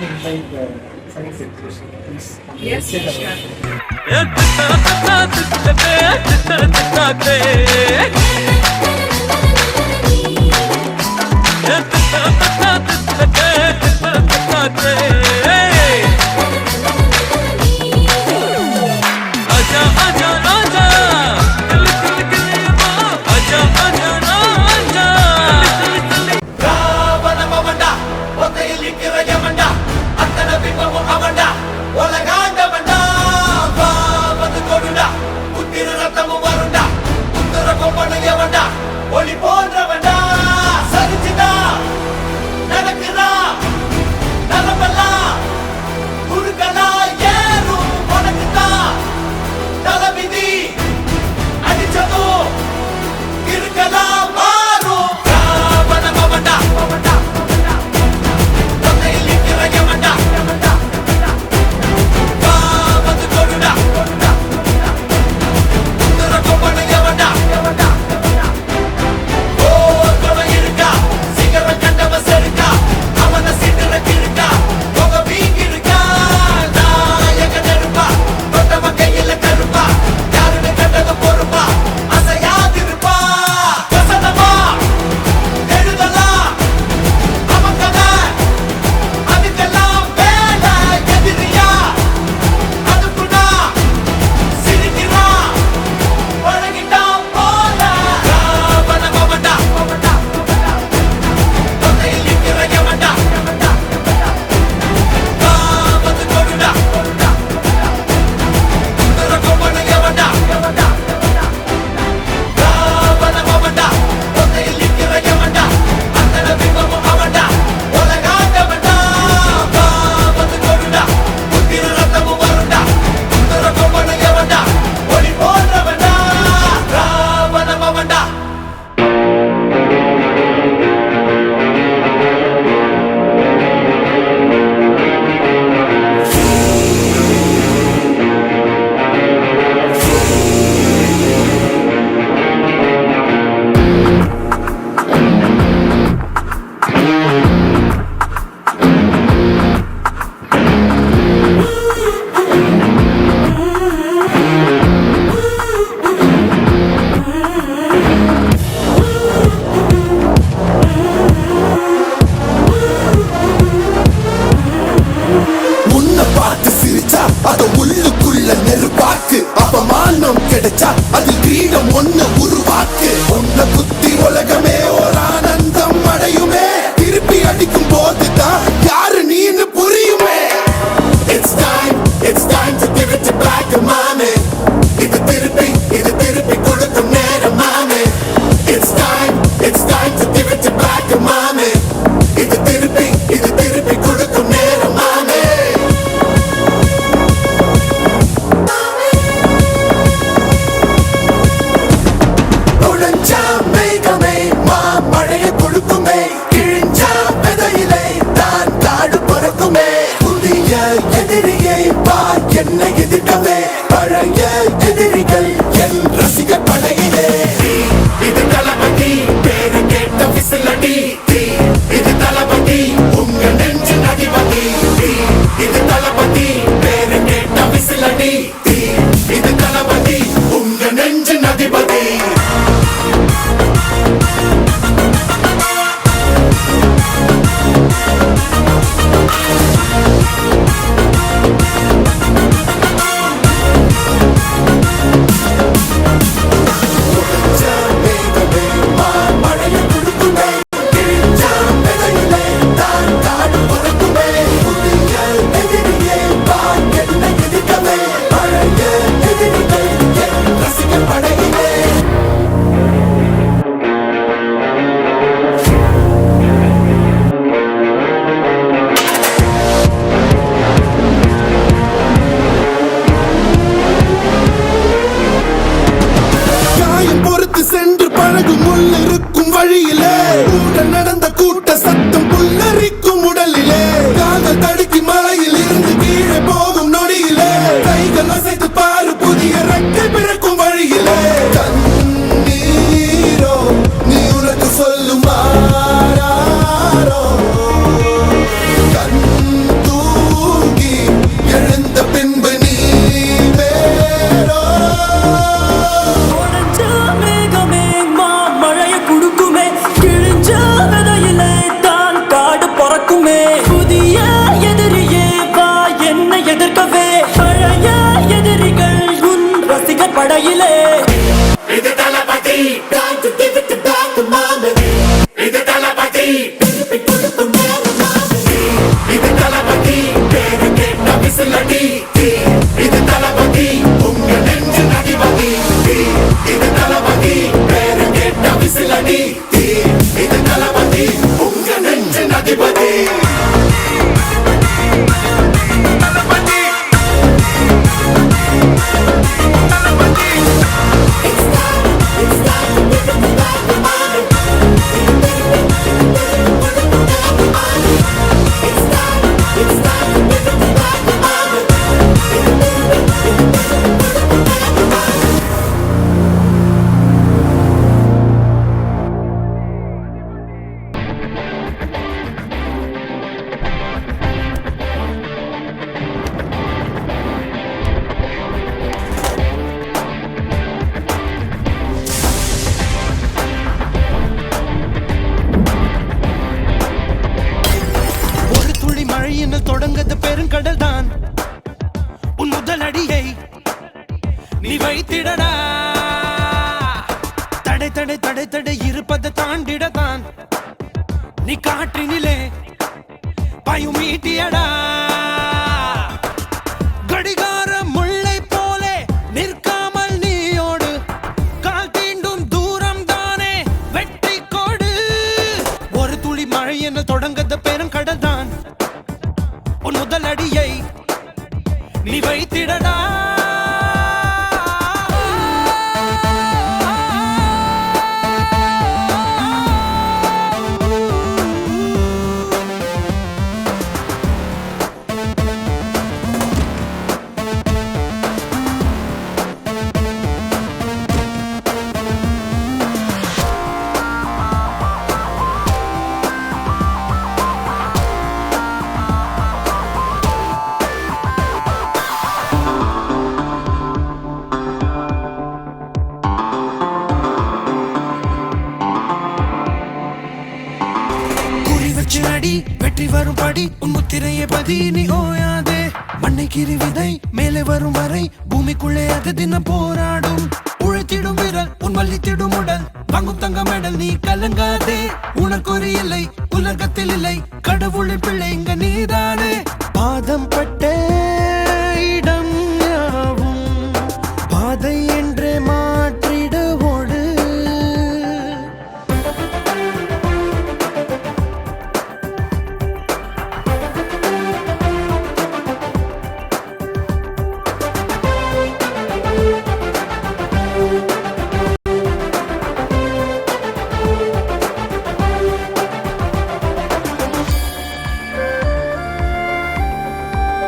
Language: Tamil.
invite the sunset please. Yes, Say the sure. आजा आजा आजा दिल दिल के आजा आजा आजा ராவணமவண்டா ஒத்தையில் நிற்கிற யமண்டா அத்தனை பிம்பமும் அவண்டா உலகாண்டவண்டா வா வந்து கொடுடா புத்திர ரத்தமும் வருண்டா புத்திர கொம்பன யமண்டா ஒளி போன்றவண்டா சரிச்சுடா நடக்குதா நலமெல்லாம் குறுக்கலா ஏறும் உனக்குதான் தளபதி அடிச்சதும் இருக்கலாம் மாறும் ராவணமவண்டா ஒத்தையில் நிற்கிற யமண்டா வா வந்து கொடுடா புத்திர கொம்பன யமண்டா ஓர் குணம் இருக்கா சீக்கிரம் கண்டவன் செருக்கா அவனை சிண்டுறக்கு இருக்கா புகை வீங்கி இருக்கா நாயக நெருப்பா தொட்டவன் கையில கருப்பா யாருன்னு கண்டத பொறுப்பா அசையாதிருப்பா வசனமா எழுதலாம் அவன் கதை அதுக்கெல்லாம் வேலை எதிரியா அதுக்குன்னா சிரிக்கிறான் பழகிட்டான் போல ராவணமவண்டா தொத்தையில் நிற்கிற யமண்டா வா வந்து கொடுடா புத்திர கொம்பன யமண்டா ராவணமவண்டா தொத்தையில் நிற்கிற யமண்டா அத்தனை பிம்பமும் அவண்டா உலகாண்டவண்டா வா வந்து கொடுடா புத்திர ரத்தமும் வருண்டா புத்திர கொம்பன யமண்டா ஒளி போன்றவண்டா ராவணமவண்டா உன்னை பார்த்து சிரிச்சா அத உள்ளுக்குள்ள நெருப்பாக்கு அவமானம் கிடைச்சா அதில் கிரீடம் ஒண்ணு உருவாக்கு உன்னை புத்தி உலகமே ஒரு ஆனந்தம் அடையுமே திருப்பி அடிக்கும் போதுதான் யாரு நீன்னு புரியுமே It's time to give it to back மாமே இது திருப்பி கொடுக்கும் நேரம் மாமே It's time to give it to back மாமே இது திருப்பி கொடுக்கும் நேரம் மாமே நுழைஞ்சா மேகமே மாமழையை கொடுக்குமே கிழிஞ்சா விதையிலே தான் காடு பிறக்குமே புதிய எதிரியை பார் என்ன எதிர்க்கவே பழைய எதிரிகள் என் ரசிக படையிலே இது தளபதி பேரு கேட்ட விசிலடி இது தளபதி உங்க நெஞ்சு அதிபதி இது தளபதி பேரு கேட்ட விசிலடி இது தளபதி உங்க நெஞ்சு அதிபதி தொடங்கது பெருங்கடல் தான் உன் முதல் அடியை நீ வைத்திடடா தடை தடை தடை தடை இருப்பதை தாண்டிடத்தான் நீ காற்றினிலே பாயும் மீட்டியடா கடிகார முல்லை போலே நிற்காமல் நீயோடு கால் தீண்டும் தூரம் தானே வெற்றி கோடு ஒரு துளி மழை என தொடங்கத பெருங்கடல் தான் உன் முதல் அடியை நீ வைத்திடடா அடி வெற்றி வரும் படி உன் முத்திரையை பதி நீ ஓயாதே மண்ணை கீறி விதை மேலே வரும் வரை பூமிக்குள்ளே அது தினம் போராடும் உழைத்திடும் விரல் உன் வள்ளித்திடும் உடல் வாங்கும் தங்க மெடல் நீ கலங்காதே உனக்கு ஒரு இல்லை உலகத்தில் இல்லை கடவுளின் பிள்ளை இங்க நீதானே